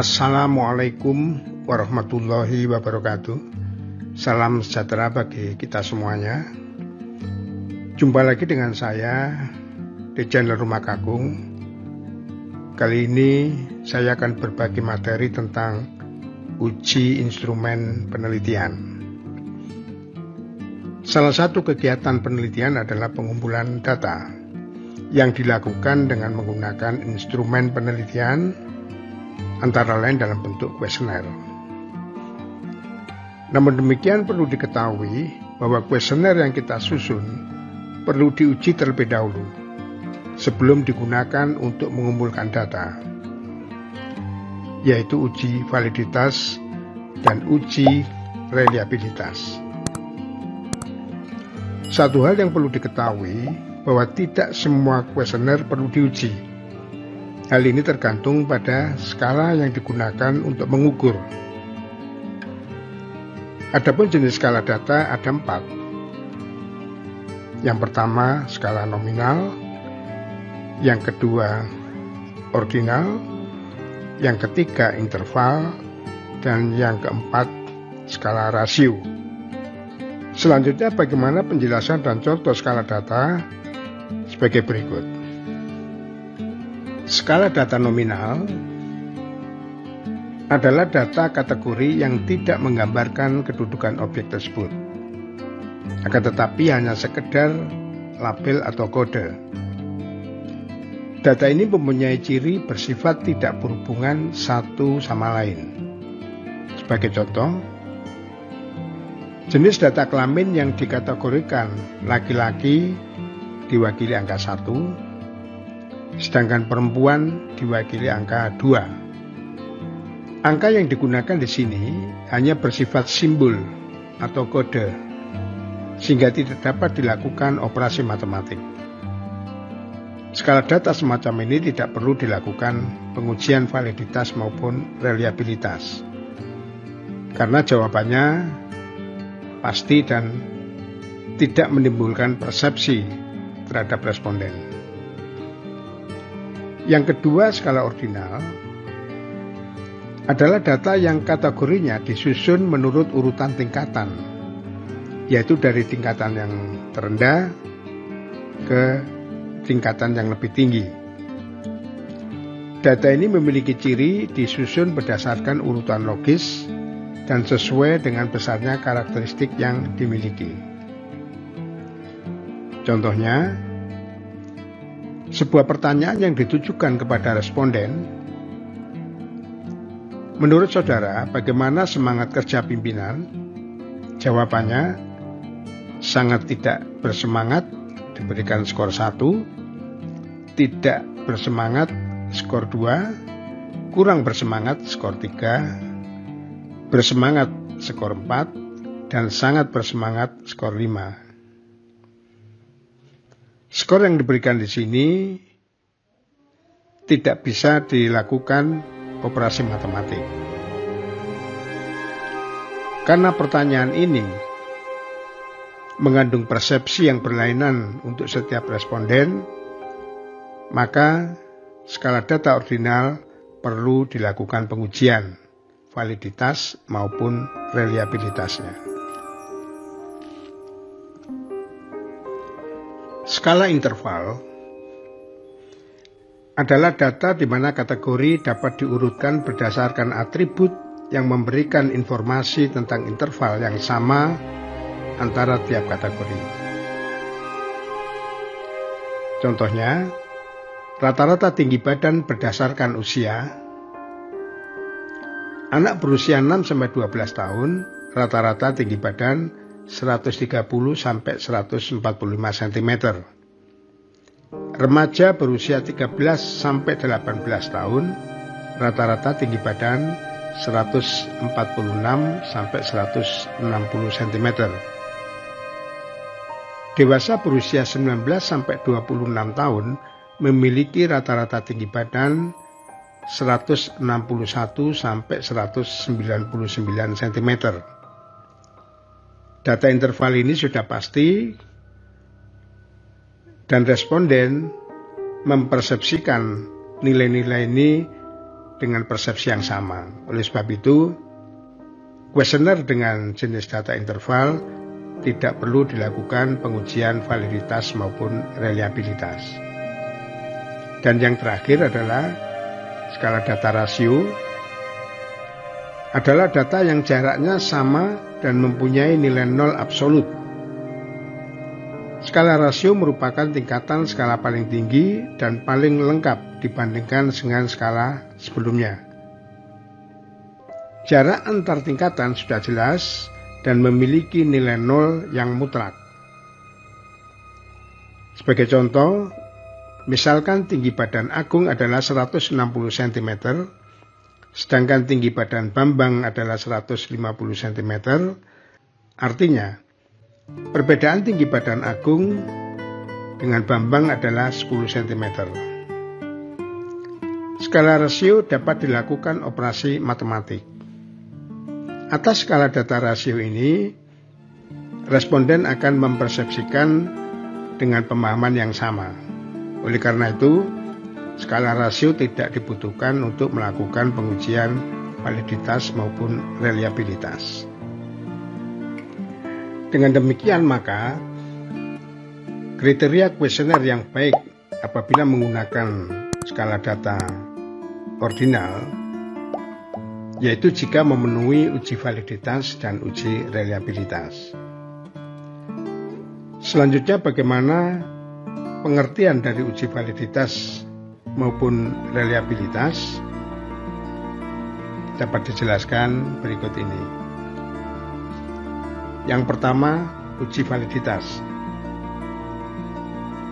Assalamualaikum warahmatullahi wabarakatuh. Salam sejahtera bagi kita semuanya. Jumpa lagi dengan saya di channel Rumah Kakung. Kali ini saya akan berbagi materi tentang uji instrumen penelitian. Salah satu kegiatan penelitian adalah pengumpulan data yang dilakukan dengan menggunakan instrumen penelitian, antara lain dalam bentuk kuesioner. Namun demikian perlu diketahui bahwa kuesioner yang kita susun perlu diuji terlebih dahulu sebelum digunakan untuk mengumpulkan data, yaitu uji validitas dan uji reliabilitas. Satu hal yang perlu diketahui bahwa tidak semua kuesioner perlu diuji. Hal ini tergantung pada skala yang digunakan untuk mengukur. Adapun jenis skala data ada 4. Yang pertama skala nominal, yang kedua ordinal, yang ketiga interval, dan yang keempat skala rasio. Selanjutnya bagaimana penjelasan dan contoh skala data sebagai berikut. Skala data nominal adalah data kategori yang tidak menggambarkan kedudukan objek tersebut, akan tetapi hanya sekedar label atau kode. Data ini mempunyai ciri bersifat tidak berhubungan satu sama lain. Sebagai contoh, jenis data kelamin yang dikategorikan laki-laki diwakili angka 1, sedangkan perempuan diwakili angka 2. Angka yang digunakan di sini hanya bersifat simbol atau kode, sehingga tidak dapat dilakukan operasi matematik. Skala data semacam ini tidak perlu dilakukan pengujian validitas maupun reliabilitas, karena jawabannya pasti dan tidak menimbulkan persepsi terhadap responden. Yang kedua, skala ordinal adalah data yang kategorinya disusun menurut urutan tingkatan, yaitu dari tingkatan yang terendah ke tingkatan yang lebih tinggi. Data ini memiliki ciri disusun berdasarkan urutan logis dan sesuai dengan besarnya karakteristik yang dimiliki. Contohnya, sebuah pertanyaan yang ditujukan kepada responden, menurut saudara bagaimana semangat kerja pimpinan? Jawabannya, sangat tidak bersemangat, diberikan skor 1, tidak bersemangat skor 2, kurang bersemangat skor 3, bersemangat skor 4, dan sangat bersemangat skor 5. Skor yang diberikan di sini tidak bisa dilakukan operasi matematik. Karena pertanyaan ini mengandung persepsi yang berlainan untuk setiap responden, maka skala data ordinal perlu dilakukan pengujian validitas maupun reliabilitasnya. Skala interval adalah data di mana kategori dapat diurutkan berdasarkan atribut yang memberikan informasi tentang interval yang sama antara tiap kategori. Contohnya, rata-rata tinggi badan berdasarkan usia. Anak berusia 6-12 tahun, rata-rata tinggi badan 130-145 cm. Remaja berusia 13-18 tahun, rata-rata tinggi badan 146-160 cm. Dewasa berusia 19-26 tahun memiliki rata-rata tinggi badan 161-199 cm. Data interval ini sudah pasti dan responden mempersepsikan nilai-nilai ini dengan persepsi yang sama. Oleh sebab itu, kuesioner dengan jenis data interval tidak perlu dilakukan pengujian validitas maupun reliabilitas. Dan yang terakhir adalah skala data rasio, adalah data yang jaraknya sama dan mempunyai nilai nol absolut. Skala rasio merupakan tingkatan skala paling tinggi dan paling lengkap dibandingkan dengan skala sebelumnya. Jarak antar tingkatan sudah jelas dan memiliki nilai nol yang mutlak. Sebagai contoh, misalkan tinggi badan Agung adalah 160 cm, sedangkan tinggi badan Bambang adalah 150 cm, artinya perbedaan tinggi badan Agung dengan Bambang adalah 10 cm. Skala rasio dapat dilakukan operasi matematik. Atas skala data rasio ini, responden akan mempersepsikan dengan pemahaman yang sama. Oleh karena itu, skala rasio tidak dibutuhkan untuk melakukan pengujian validitas maupun reliabilitas. Dengan demikian maka, kriteria kuesioner yang baik apabila menggunakan skala data ordinal, yaitu jika memenuhi uji validitas dan uji reliabilitas. Selanjutnya, bagaimana pengertian dari uji validitas maupun reliabilitas dapat dijelaskan berikut ini. Yang pertama, uji validitas.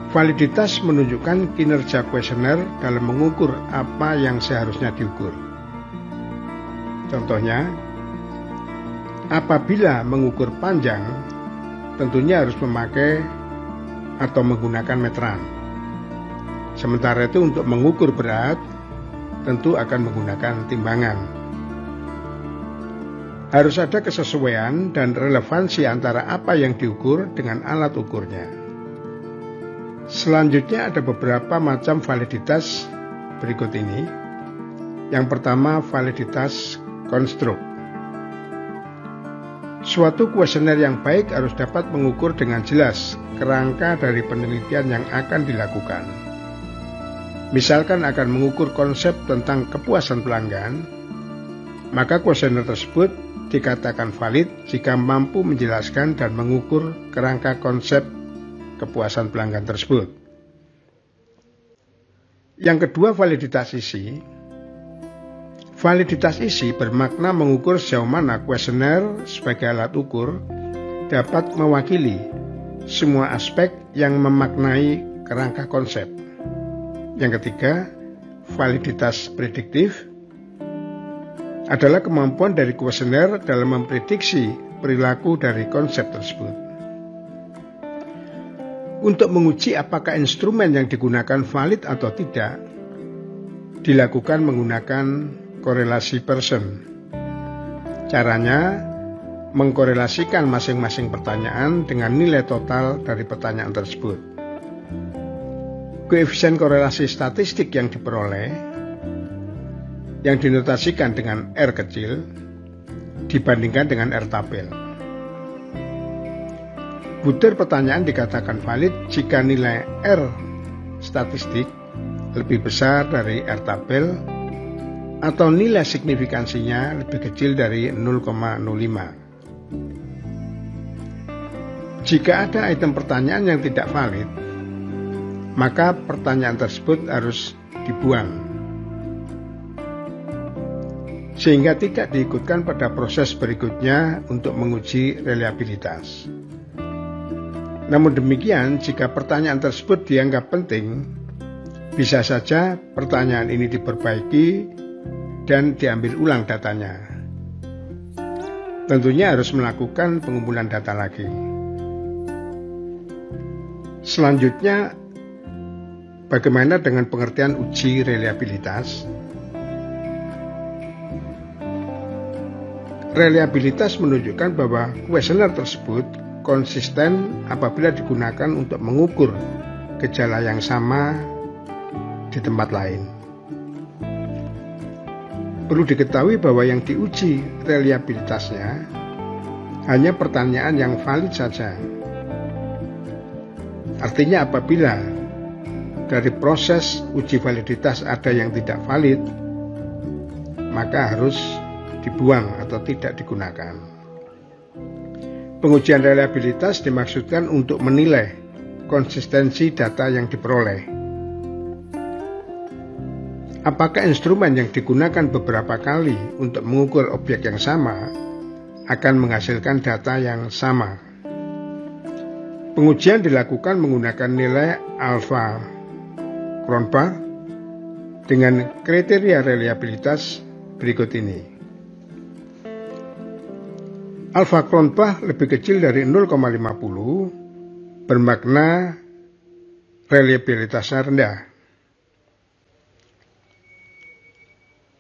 Validitas menunjukkan kinerja kuesioner dalam mengukur apa yang seharusnya diukur. Contohnya, apabila mengukur panjang, tentunya harus memakai atau menggunakan meteran. Sementara itu untuk mengukur berat, tentu akan menggunakan timbangan. Harus ada kesesuaian dan relevansi antara apa yang diukur dengan alat ukurnya. Selanjutnya ada beberapa macam validitas berikut ini. Yang pertama, validitas konstruk. Suatu kuesioner yang baik harus dapat mengukur dengan jelas kerangka dari penelitian yang akan dilakukan. Misalkan akan mengukur konsep tentang kepuasan pelanggan, maka kuesioner tersebut dikatakan valid jika mampu menjelaskan dan mengukur kerangka konsep kepuasan pelanggan tersebut. Yang kedua, validitas isi. Validitas isi bermakna mengukur sejauh mana kuesioner sebagai alat ukur dapat mewakili semua aspek yang memaknai kerangka konsep. Yang ketiga, validitas prediktif adalah kemampuan dari kuesioner dalam memprediksi perilaku dari konsep tersebut. Untuk menguji apakah instrumen yang digunakan valid atau tidak, dilakukan menggunakan korelasi Pearson. Caranya, mengkorelasikan masing-masing pertanyaan dengan nilai total dari pertanyaan tersebut. Koefisien korelasi statistik yang diperoleh yang dinotasikan dengan R kecil dibandingkan dengan R tabel. Butir pertanyaan dikatakan valid jika nilai R statistik lebih besar dari R tabel atau nilai signifikansinya lebih kecil dari 0,05. Jika ada item pertanyaan yang tidak valid, maka pertanyaan tersebut harus dibuang sehingga tidak diikutkan pada proses berikutnya untuk menguji reliabilitas. Namun demikian, jika pertanyaan tersebut dianggap penting, bisa saja pertanyaan ini diperbaiki dan diambil ulang datanya. Tentunya harus melakukan pengumpulan data lagi. Selanjutnya, bagaimana dengan pengertian uji reliabilitas? Reliabilitas menunjukkan bahwa kuesioner tersebut konsisten apabila digunakan untuk mengukur gejala yang sama di tempat lain. Perlu diketahui bahwa yang diuji reliabilitasnya hanya pertanyaan yang valid saja. Artinya apabila dari proses uji validitas ada yang tidak valid, maka harus dibuang atau tidak digunakan. Pengujian reliabilitas dimaksudkan untuk menilai konsistensi data yang diperoleh. Apakah instrumen yang digunakan beberapa kali untuk mengukur objek yang sama akan menghasilkan data yang sama? Pengujian dilakukan menggunakan nilai alfa Cronbach dengan kriteria reliabilitas berikut ini. Alfa Cronbach lebih kecil dari 0,50 bermakna reliabilitasnya rendah.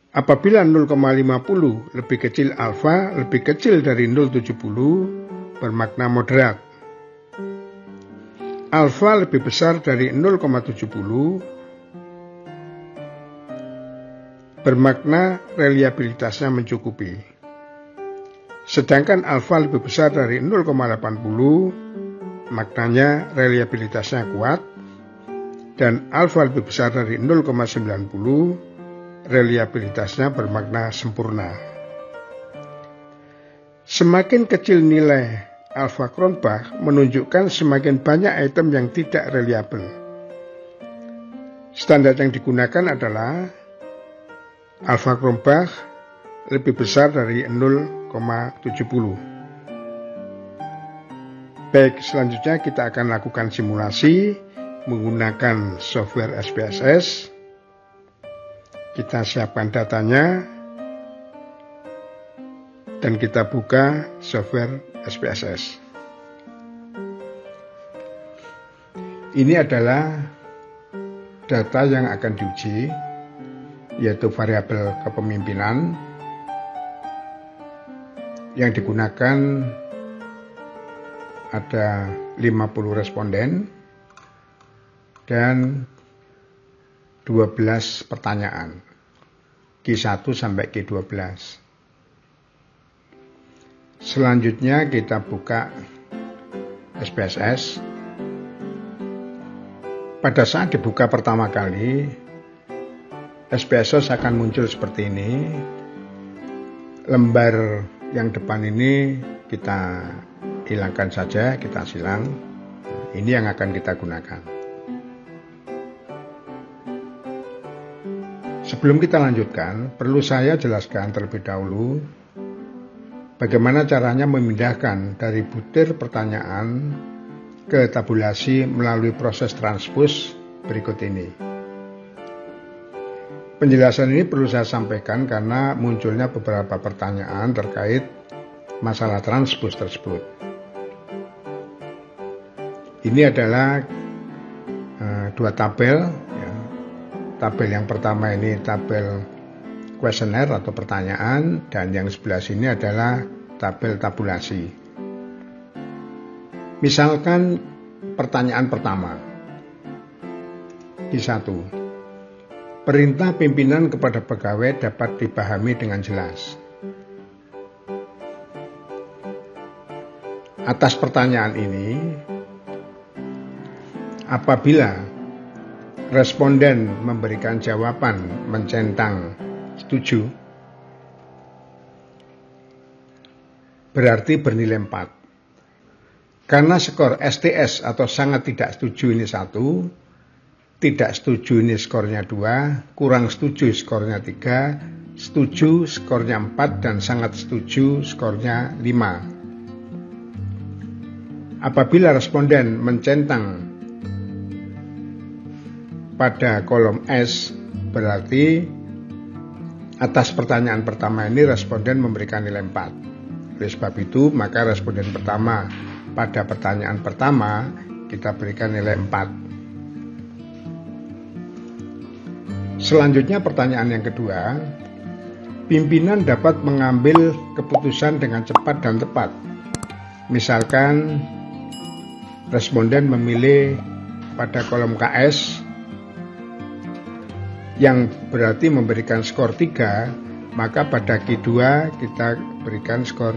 Apabila 0,50 lebih kecil alfa lebih kecil dari 0,70 bermakna moderat. Alfa lebih besar dari 0,70 bermakna reliabilitasnya mencukupi. Sedangkan alfa lebih besar dari 0,80 maknanya reliabilitasnya kuat, dan alfa lebih besar dari 0,90 reliabilitasnya bermakna sempurna. Semakin kecil nilai alfa Cronbach menunjukkan semakin banyak item yang tidak reliabel. Standar yang digunakan adalah alfa Cronbach lebih besar dari 0,70. Baik, selanjutnya kita akan lakukan simulasi menggunakan software SPSS. Kita siapkan datanya dan kita buka software SPSS. Ini adalah data yang akan diuji, yaitu variabel kepemimpinan yang digunakan ada 50 responden dan 12 pertanyaan, Q1 sampai Q12. Selanjutnya kita buka SPSS. Pada saat dibuka pertama kali, SPSS akan muncul seperti ini. Lembar yang depan ini kita hilangkan saja, kita silang. Ini yang akan kita gunakan. Sebelum kita lanjutkan, perlu saya jelaskan terlebih dahulu bagaimana caranya memindahkan dari butir pertanyaan ke tabulasi melalui proses transpose berikut ini. Penjelasan ini perlu saya sampaikan karena munculnya beberapa pertanyaan terkait masalah transpose tersebut. Ini adalah dua tabel. Tabel yang pertama ini tabel kuesioner atau pertanyaan, dan yang sebelah sini adalah tabel tabulasi. Misalkan pertanyaan pertama, Q1. Perintah pimpinan kepada pegawai dapat dipahami dengan jelas. Atas pertanyaan ini, apabila responden memberikan jawaban mencentang setuju, berarti bernilai 4. Karena skor STS atau sangat tidak setuju ini 1, tidak setuju ini skornya 2, kurang setuju skornya 3, setuju skornya 4, dan sangat setuju skornya 5. Apabila responden mencentang pada kolom S, berarti atas pertanyaan pertama ini responden memberikan nilai 4. Oleh sebab itu, maka responden pertama pada pertanyaan pertama kita berikan nilai 4. Selanjutnya pertanyaan yang kedua, pimpinan dapat mengambil keputusan dengan cepat dan tepat. Misalkan responden memilih pada kolom KS yang berarti memberikan skor 3, maka pada Q2 kita berikan skor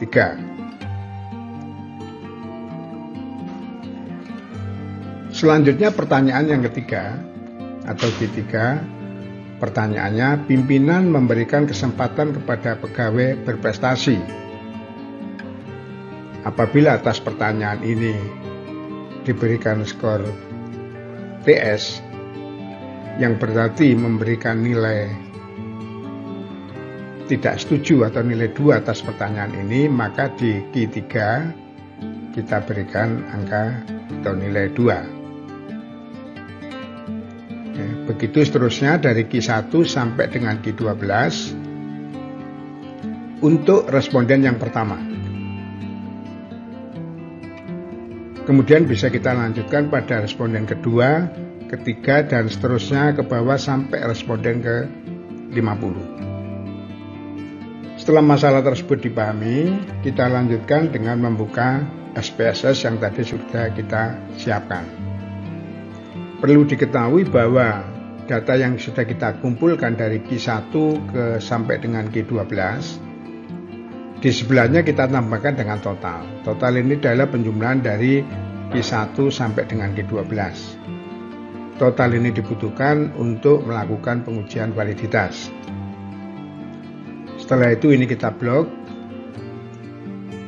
3. Selanjutnya pertanyaan yang ketiga atau Q3. Pertanyaannya, pimpinan memberikan kesempatan kepada pegawai berprestasi. Apabila atas pertanyaan ini diberikan skor TS, yang berarti memberikan nilai tidak setuju atau nilai 2 atas pertanyaan ini, maka di Q3 kita berikan angka atau nilai 2. Begitu seterusnya dari Q1 sampai dengan Q12 untuk responden yang pertama. Kemudian bisa kita lanjutkan pada responden kedua, ketiga, dan seterusnya ke bawah sampai responden ke 50. Setelah masalah tersebut dipahami, kita lanjutkan dengan membuka SPSS yang tadi sudah kita siapkan. Perlu diketahui bahwa data yang sudah kita kumpulkan dari Q1 sampai dengan Q12, di sebelahnya kita tambahkan dengan total. Total ini adalah penjumlahan dari Q1 sampai dengan Q12. Total ini dibutuhkan untuk melakukan pengujian validitas. Setelah itu ini kita blok,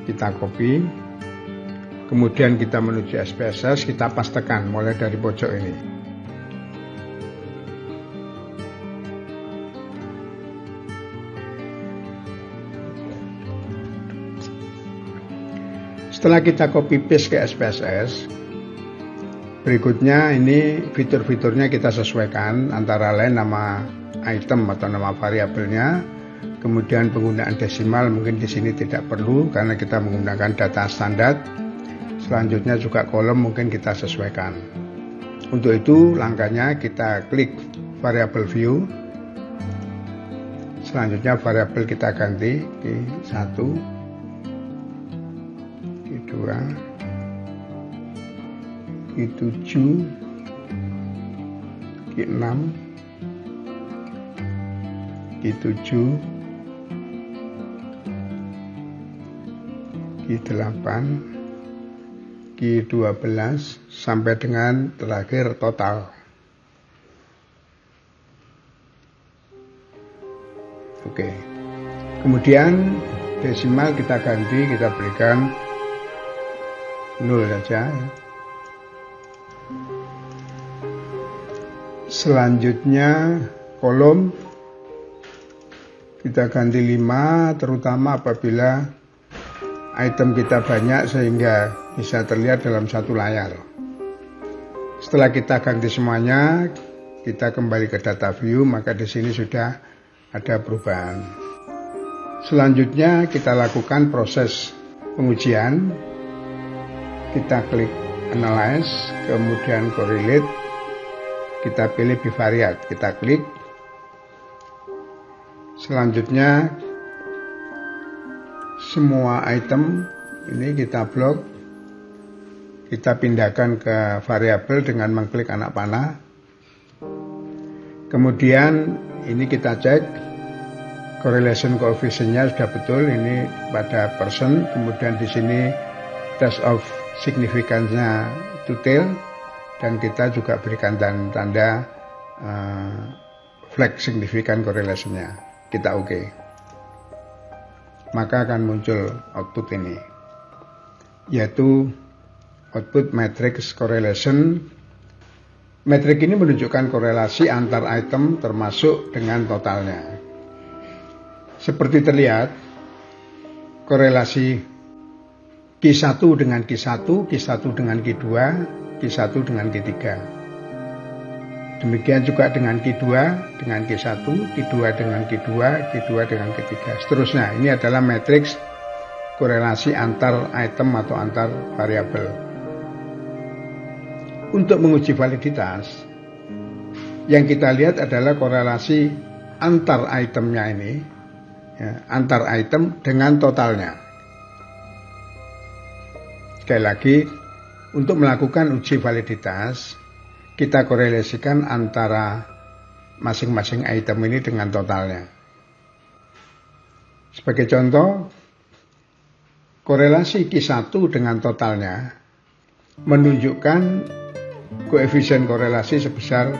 kita copy, kemudian kita menuju SPSS, kita pastekan mulai dari pojok ini. Setelah kita copy paste ke SPSS, berikutnya ini fitur-fiturnya kita sesuaikan, antara lain nama item atau nama variabelnya, kemudian penggunaan desimal mungkin di sini tidak perlu karena kita menggunakan data standar. Selanjutnya juga kolom mungkin kita sesuaikan. Untuk itu langkahnya kita klik variable view. Selanjutnya variabel kita ganti Q1, Q2, Q7, Q6, Q7, Q8, Q12 sampai dengan terakhir total. Oke. Kemudian desimal kita ganti, kita berikan 0 saja. Selanjutnya kolom kita ganti 5, terutama apabila item kita banyak sehingga bisa terlihat dalam satu layar. Setelah kita ganti semuanya, kita kembali ke data view, maka di sini sudah ada perubahan. Selanjutnya kita lakukan proses pengujian. Kita klik analyze, kemudian correlate, kita pilih bivariate, kita klik. Selanjutnya semua item ini kita blok, kita pindahkan ke variabel dengan mengklik anak panah. Kemudian ini kita cek correlation coefficient-nya sudah betul, ini pada persen. Kemudian di sini test of significance-nya detail, dan kita juga berikan tanda flag significant correlation-nya. Kita oke. Maka akan muncul output ini, yaitu output matrix correlation. Metrik ini menunjukkan korelasi antar item termasuk dengan totalnya. Seperti terlihat, korelasi Q1 dengan Q1, Q1 dengan Q2, Q1 dengan Q3. Demikian juga dengan Q2 dengan Q1, Q2 dengan Q2, Q2 dengan Q3. Seterusnya, ini adalah matriks korelasi antar item atau antar variabel. Untuk menguji validitas, yang kita lihat adalah korelasi antar itemnya ini, ya, antar item dengan totalnya. Sekali lagi, untuk melakukan uji validitas, kita korelasikan antara masing-masing item ini dengan totalnya. Sebagai contoh, korelasi Q1 dengan totalnya menunjukkan koefisien korelasi sebesar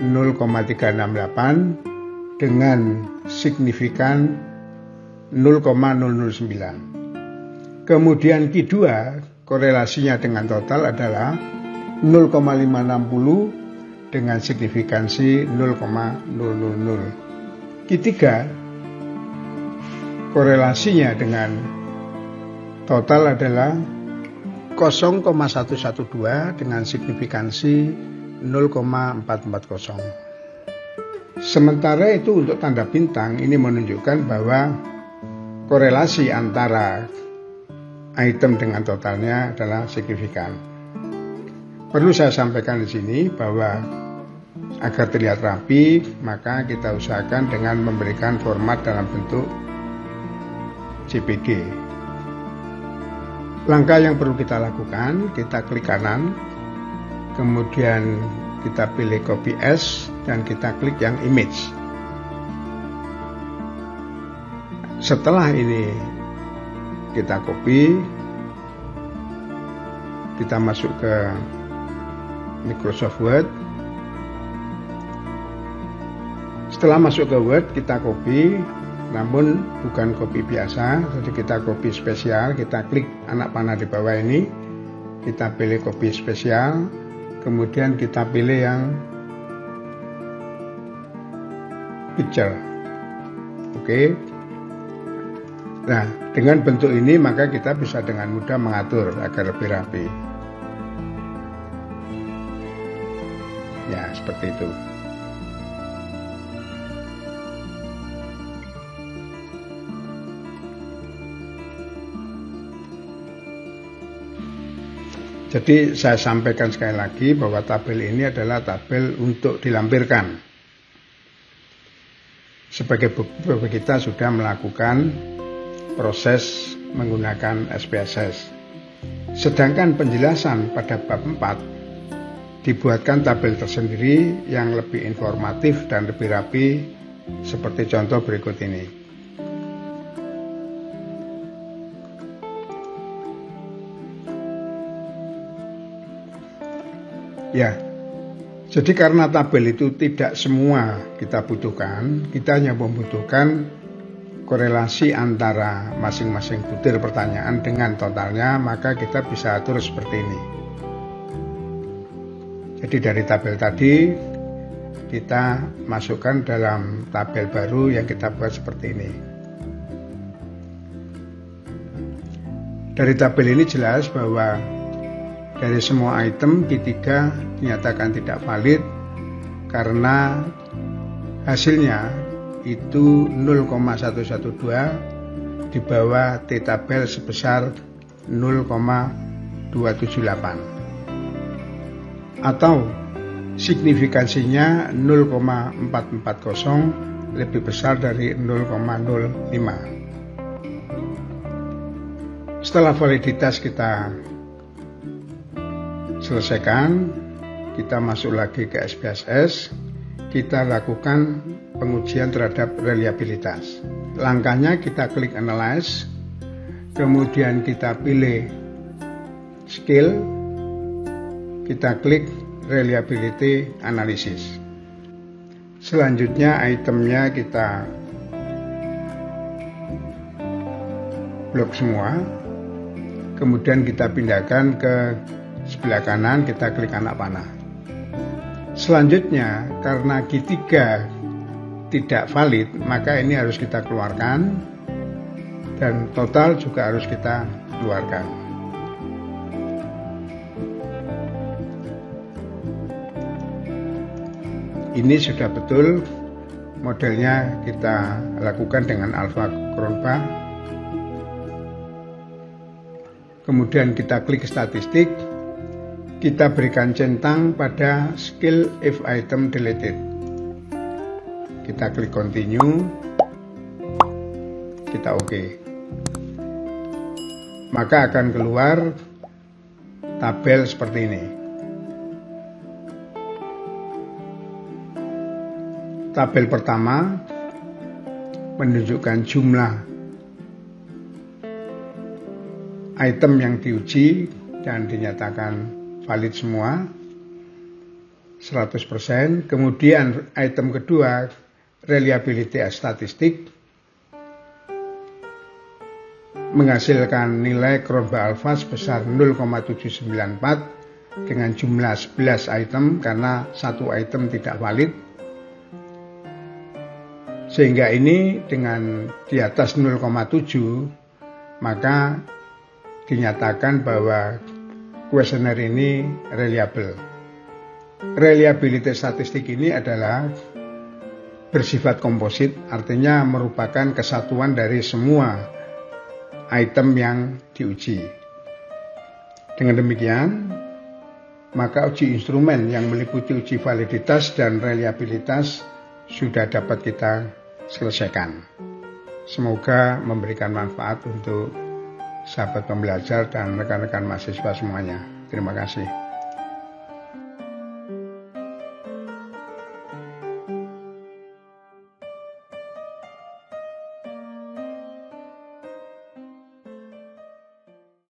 0,368 dengan signifikan 0,009. Kemudian Q2 korelasinya dengan total adalah 0,560 dengan signifikansi 0,000. Q3 korelasinya dengan total adalah 0,112 dengan signifikansi 0,440. Sementara itu untuk tanda bintang ini menunjukkan bahwa korelasi antara item dengan totalnya adalah signifikan. Perlu saya sampaikan di sini bahwa agar terlihat rapi, maka kita usahakan dengan memberikan format dalam bentuk JPG. Langkah yang perlu kita lakukan, kita klik kanan, kemudian kita pilih copy as, dan kita klik yang image. Setelah ini kita copy, kita masuk ke Microsoft Word. Setelah masuk ke Word, kita copy, namun bukan copy biasa, jadi kita copy spesial. Kita klik anak panah di bawah ini, kita pilih copy spesial, kemudian kita pilih yang picture. Oke. Nah, dengan bentuk ini maka kita bisa dengan mudah mengatur agar lebih rapi. Ya, seperti itu. Jadi saya sampaikan sekali lagi bahwa tabel ini adalah tabel untuk dilampirkan. Sebagai bukti bahwa kita sudah melakukan proses menggunakan SPSS. Sedangkan penjelasan pada bab 4 dibuatkan tabel tersendiri yang lebih informatif dan lebih rapi seperti contoh berikut ini. Ya, jadi karena tabel itu tidak semua kita butuhkan, kita hanya membutuhkan korelasi antara masing-masing butir pertanyaan dengan totalnya, maka kita bisa atur seperti ini. Jadi dari tabel tadi kita masukkan dalam tabel baru yang kita buat seperti ini. Dari tabel ini jelas bahwa dari semua item Q3 dinyatakan tidak valid karena hasilnya itu 0,112 di bawah T tabel sebesar 0,278 atau signifikansinya 0,440 lebih besar dari 0,05. Setelah validitas kita selesaikan, kita masuk lagi ke SPSS, kita lakukan pengujian terhadap reliabilitas. Langkahnya kita klik analyze, kemudian kita pilih skill, kita klik reliability analysis. Selanjutnya itemnya kita blok semua, kemudian kita pindahkan ke sebelah kanan, kita klik anak panah. Selanjutnya, karena Q3 tidak valid, maka ini harus kita keluarkan dan total juga harus kita keluarkan. Ini sudah betul modelnya kita lakukan dengan alpha cronbach. Kemudian kita klik statistik, kita berikan centang pada skill if item deleted. Kita klik continue, kita OK. Maka akan keluar tabel seperti ini. Tabel pertama menunjukkan jumlah item yang diuji dan dinyatakan valid semua 100%. Kemudian item kedua, reliability statistik, menghasilkan nilai Cronbach alpha sebesar 0,794 dengan jumlah 11 item karena satu item tidak valid. Sehingga ini dengan di atas 0,7 maka dinyatakan bahwa kuesioner ini reliable. Reliability statistik ini adalah bersifat komposit, artinya merupakan kesatuan dari semua item yang diuji. Dengan demikian, maka uji instrumen yang meliputi uji validitas dan reliabilitas sudah dapat kita selesaikan. Semoga memberikan manfaat untuk sahabat pembelajar dan rekan-rekan mahasiswa semuanya. Terima kasih.